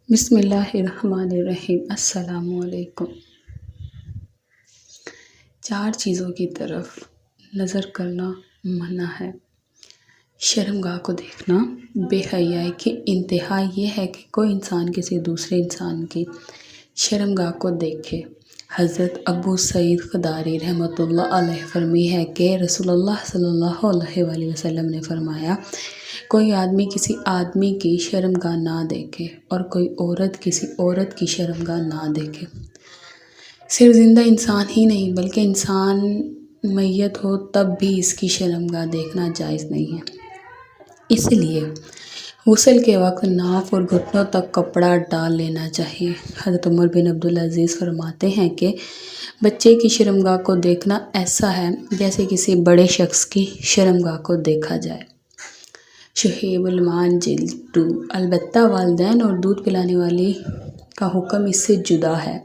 بسم اللہ الرحمن الرحیم۔ السلام علیکم۔ 4 چیزوں کی طرف نظر کرنا منع ہے۔ شرمگاہ کو دیکھنا بے حیائی کی انتہا یہ ہے کہ کوئی انسان کسی دوسرے انسان کی شرمگاہ کو دیکھے۔ حضرت ابو سعید خدری رحمۃ اللہ علیہ فرمی ہے کہ رسول اللہ صلی اللہ علیہ وآلہ وسلم نے فرمایا، کوئی آدمی کسی آدمی کی شرمگاہ نہ دیکھے اور کوئی عورت کسی عورت کی شرمگاہ نہ دیکھے۔ صرف زندہ انسان ہی نہیں بلکہ انسان میت ہو تب بھی اس کی شرمگاہ دیکھنا جائز نہیں ہے۔ اس لیے غسل کے وقت ناف اور گھٹنوں تک کپڑا ڈال لینا چاہیے۔ حضرت عمر بن عبدالعزیز فرماتے ہیں کہ بچے کی شرمگاہ کو دیکھنا ایسا ہے جیسے کسی بڑے شخص کی شرمگاہ کو دیکھا جائے۔ شہیب المان جلد 2۔ البتہ والدین اور دودھ پلانے والی کا حکم اس سے جدا ہے۔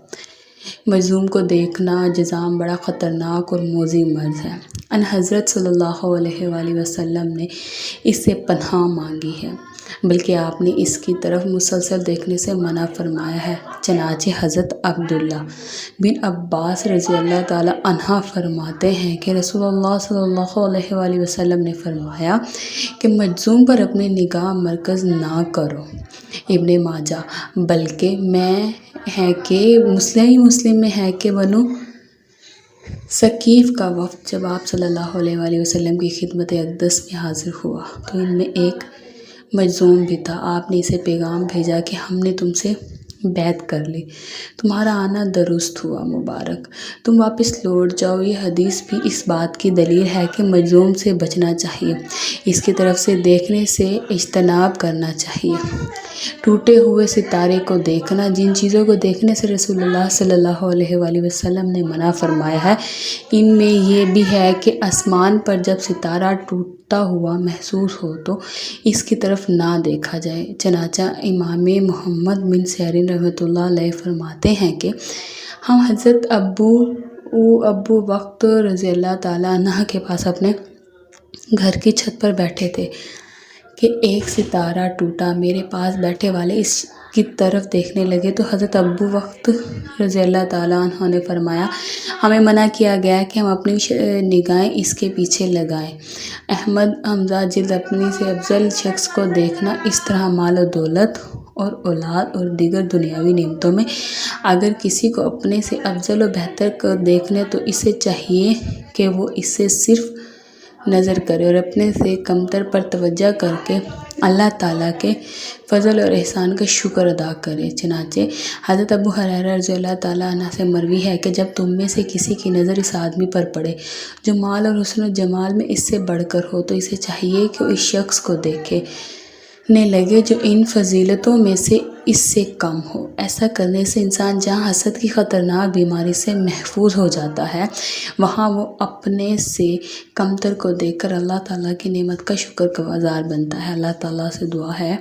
مجذوم کو دیکھنا جذام بڑا خطرناک اور موذی مرض ہے۔ ان حضرت صلی اللہ علیہ وآلہ وسلم نے اس سے پناہ مانگی ہے، بلکہ آپ نے اس کی طرف مسلسل دیکھنے سے منع فرمایا ہے۔ چنانچہ حضرت عبداللہ بن عباس رضی اللہ تعالی عنہ فرماتے ہیں کہ رسول اللہ صلی اللہ علیہ وآلہ وسلم نے فرمایا کہ مجذوم پر اپنی نگاہ مرکز نہ کرو۔ ابن ماجہ۔ بلکہ میں ہے کہ مسلم میں ہے کہ بنو ثقیف کا وفد جب آپ صلی اللہ علیہ وآلہ وسلم کی خدمت اقدس میں حاضر ہوا تو ان میں ایک مجذوم بھی تھا۔ آپ نے اسے پیغام بھیجا کہ ہم نے تم سے بیعت کر لی، تمہارا آنا درست ہوا، مبارک، تم واپس لوٹ جاؤ۔ یہ حدیث بھی اس بات کی دلیل ہے کہ مجذوم سے بچنا چاہیے، اس کی طرف سے دیکھنے سے اجتناب کرنا چاہیے۔ ٹوٹے ہوئے ستارے کو دیکھنا۔ جن چیزوں کو دیکھنے سے رسول اللہ صلی اللہ علیہ وآلہ وسلم نے منع فرمایا ہے، ان میں یہ بھی ہے کہ آسمان پر جب ستارہ ٹوٹتا ہوا محسوس ہو تو اس کی طرف نہ دیکھا جائے۔ چنانچہ امام محمد بن سیرین رحمۃ اللہ علیہ فرماتے ہیں کہ ہم حضرت ابو وقت رضی اللہ تعالیٰ عنہ کے پاس اپنے گھر کی چھت پر بیٹھے تھے کہ ایک ستارہ ٹوٹا۔ میرے پاس بیٹھے والے اس کی طرف دیکھنے لگے تو حضرت ابو وقت رضی اللہ تعالیٰ عنہ نے فرمایا، ہمیں منع کیا گیا ہے کہ ہم اپنی نگاہیں اس کے پیچھے لگائیں۔ احمد حمزہ جلد اپنی سے افضل شخص کو دیکھنا۔ اس طرح مال و دولت اور اولاد اور دیگر دنیاوی نعمتوں میں اگر کسی کو اپنے سے افضل و بہتر کو دیکھنے تو اسے چاہیے کہ وہ اس سے صرف نظر کرے اور اپنے سے کمتر پر توجہ کر کے اللہ تعالیٰ کے فضل اور احسان کا شکر ادا کرے۔ چنانچہ حضرت ابو ہریرہ رضی اللہ تعالیٰ عنہ سے مروی ہے کہ جب تم میں سے کسی کی نظر اس آدمی پر پڑے جو مال اور حسن و جمال میں اس سے بڑھ کر ہو تو اسے چاہیے کہ وہ اس شخص کو دیکھنے لگے جو ان فضیلتوں میں سے اس سے کم ہو۔ ایسا کرنے سے انسان جہاں حسد کی خطرناک بیماری سے محفوظ ہو جاتا ہے، وہاں وہ اپنے سے کمتر کو دیکھ کر اللہ تعالیٰ کی نعمت کا شکر گزار بنتا ہے۔ اللہ تعالیٰ سے دعا ہے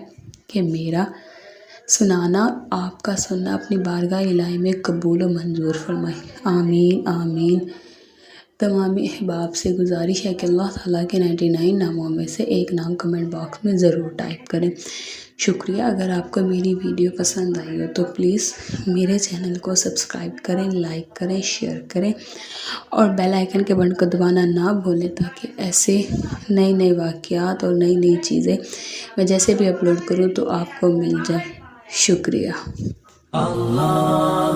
کہ میرا سنانا آپ کا سننا اپنی بارگاہ الہی میں قبول و منظور فرمائے، آمین آمین۔ تمام احباب سے گزارش ہے کہ اللہ تعالیٰ کے 99 ناموں میں سے ایک نام کمنٹ باکس میں ضرور ٹائپ کریں۔ شکریہ۔ اگر آپ کو میری ویڈیو پسند آئی ہو تو پلیز میرے چینل کو سبسکرائب کریں، لائک کریں، شیئر کریں اور بیل آئیکن کے بٹن کو دبانا نہ بھولیں تاکہ ایسے نئے واقعات اور نئی چیزیں میں جیسے بھی اپلوڈ کروں تو آپ کو مل جائے۔ شکریہ۔ اللہ